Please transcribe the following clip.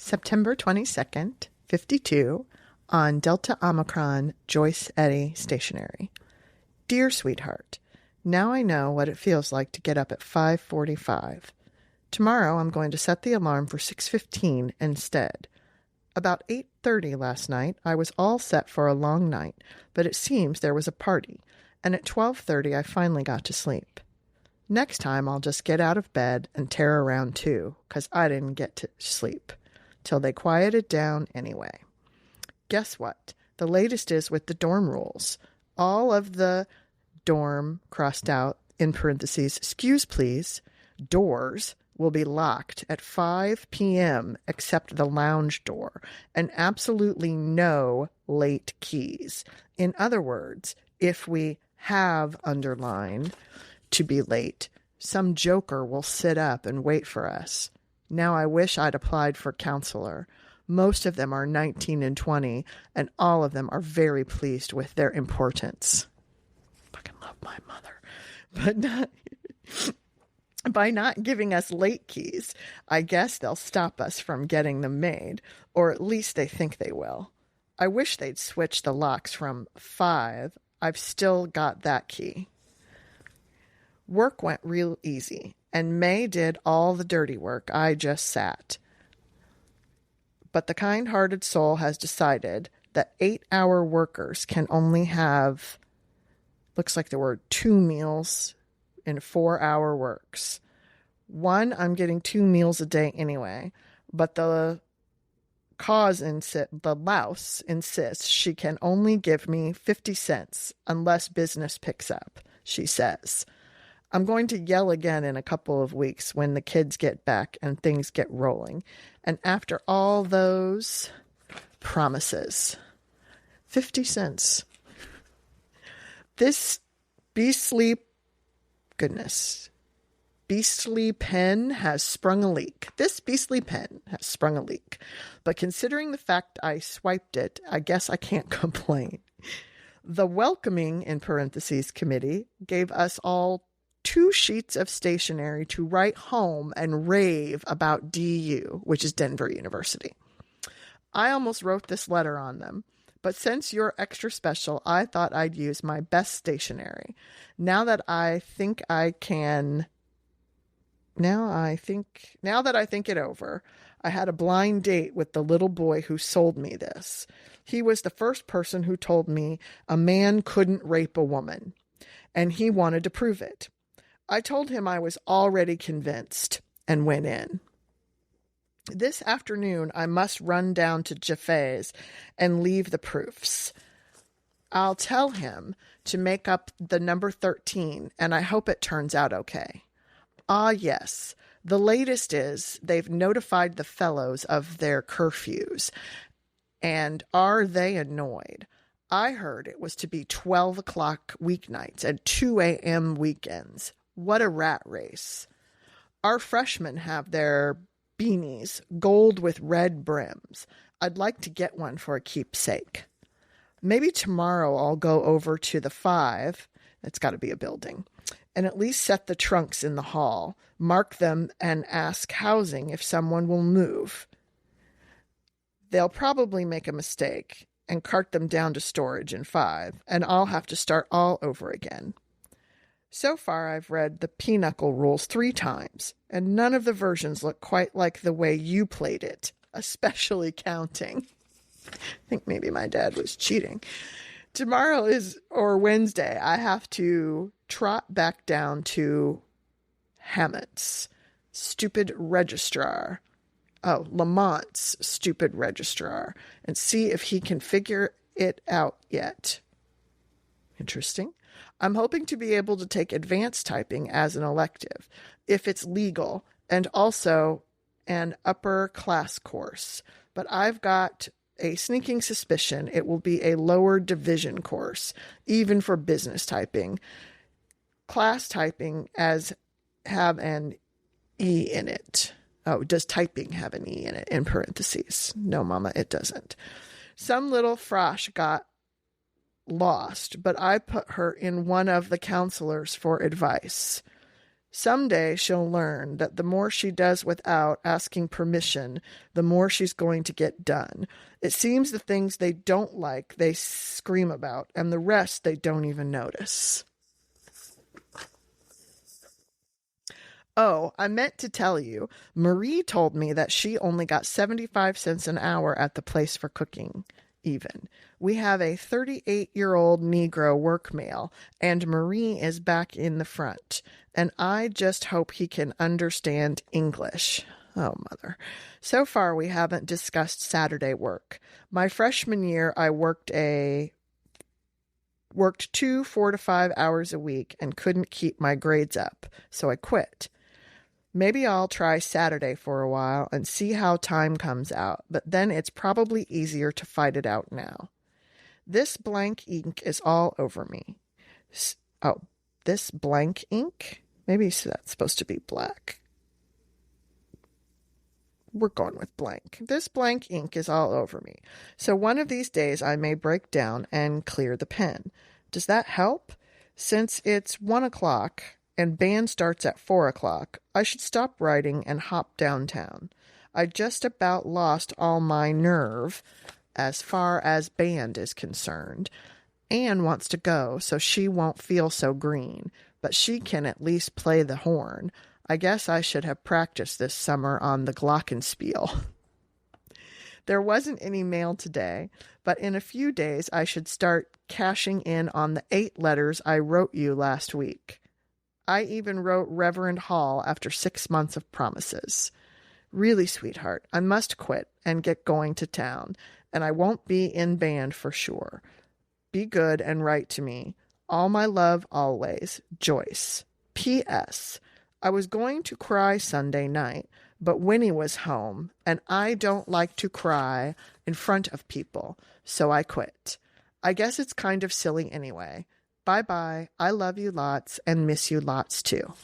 September 22nd, 52, on Delta Omicron, Joyce Eddy Stationery. Dear sweetheart, now I know what it feels like to get up at 5:45. Tomorrow I'm going to set the alarm for 6:15 instead. About 8:30 last night, I was all set for a long night, but it seems there was a party, and at 12:30 I finally got to sleep. Next time I'll just get out of bed and tear around too, 'cause I didn't get to sleep till they quieted down anyway. Guess what? The latest is with the dorm rules. All of the dorm, crossed out, in parentheses, excuse please, doors will be locked at 5 p.m. except the lounge door, and absolutely no late keys. In other words, if we have underlined to be late, some joker will sit up and wait for us. Now I wish I'd applied for counselor. Most of them are 19 and 20, and all of them are very pleased with their importance. Fucking love my mother. But not, by not giving us late keys, I guess they'll stop us from getting them made, or at least they think they will. I wish they'd switch the locks from 5. I've still got that key. Work went real easy, and May did all the dirty work. I just sat. But the kind-hearted soul has decided that 8-hour workers can only have, looks like there were 2 meals in 4-hour works. One, I'm getting 2 meals a day anyway, but the louse insists she can only give me 50 cents unless business picks up, she says. I'm going to yell again in a couple of weeks when the kids get back and things get rolling. And after all those promises, 50 cents. This beastly pen has sprung a leak. This beastly pen has sprung a leak. But considering the fact I swiped it, I guess I can't complain. The welcoming, in parentheses, committee gave us all 2 sheets of stationery to write home and rave about DU, which is Denver University. I almost wrote this letter on them, but since you're extra special, I thought I'd use my best stationery. Now that I think it over, I had a blind date with the little boy who sold me this. He was the first person who told me a man couldn't rape a woman, and he wanted to prove it. I told him I was already convinced and went in. This afternoon, I must run down to Jaffe's and leave the proofs. I'll tell him to make up the number 13, and I hope it turns out okay. Ah, yes. The latest is they've notified the fellows of their curfews. And are they annoyed? I heard it was to be 12 o'clock weeknights and 2 a.m. weekends. What a rat race. Our freshmen have their beanies, gold with red brims. I'd like to get one for a keepsake. Maybe tomorrow I'll go over to the 5, it's got to be a building, and at least set the trunks in the hall, mark them, and ask housing if someone will move. They'll probably make a mistake and cart them down to storage in 5, and I'll have to start all over again. So far, I've read the Pinochle rules 3 times, and none of the versions look quite like the way you played it, especially counting. I think maybe my dad was cheating. Tomorrow or Wednesday, I have to trot back down to Hammond's stupid registrar. Oh, Lamont's stupid registrar, and see if he can figure it out yet. Interesting. I'm hoping to be able to take advanced typing as an elective, if it's legal, and also an upper class course. But I've got a sneaking suspicion it will be a lower division course, even for business typing. Class typing have an E in it. Oh, does typing have an E in it, in parentheses? No, Mama, it doesn't. Some little frosh got lost, but I put her in one of the counselors for advice. Someday she'll learn that the more she does without asking permission, the more she's going to get done. It seems the things they don't like, they scream about, and the rest they don't even notice. Oh, I meant to tell you, Marie told me that she only got 75 cents an hour at the place for cooking, even. We have a 38-year-old Negro work male, and Marie is back in the front, and I just hope he can understand English. Oh, mother. So far, we haven't discussed Saturday work. My freshman year, I worked 2 4 to 5 hours a week and couldn't keep my grades up, so I quit. Maybe I'll try Saturday for a while and see how time comes out, but then it's probably easier to fight it out now. This blank ink is all over me. Oh, this blank ink? Maybe that's supposed to be black. We're going with blank. This blank ink is all over me. So one of these days I may break down and clear the pen. Does that help? Since it's 1 o'clock and band starts at 4 o'clock, I should stop writing and hop downtown. I just about lost all my nerve as far as band is concerned. Anne wants to go, so she won't feel so green, but she can at least play the horn. I guess I should have practiced this summer on the glockenspiel. There wasn't any mail today, but in a few days I should start cashing in on the 8 letters I wrote you last week. I even wrote Reverend Hall after 6 months of promises. Really, sweetheart, I must quit and get going to town, and I won't be in band for sure. Be good and write to me. All my love always, Joyce. P.S. I was going to cry Sunday night, but Winnie was home, and I don't like to cry in front of people, so I quit. I guess it's kind of silly anyway. Bye-bye. I love you lots and miss you lots too.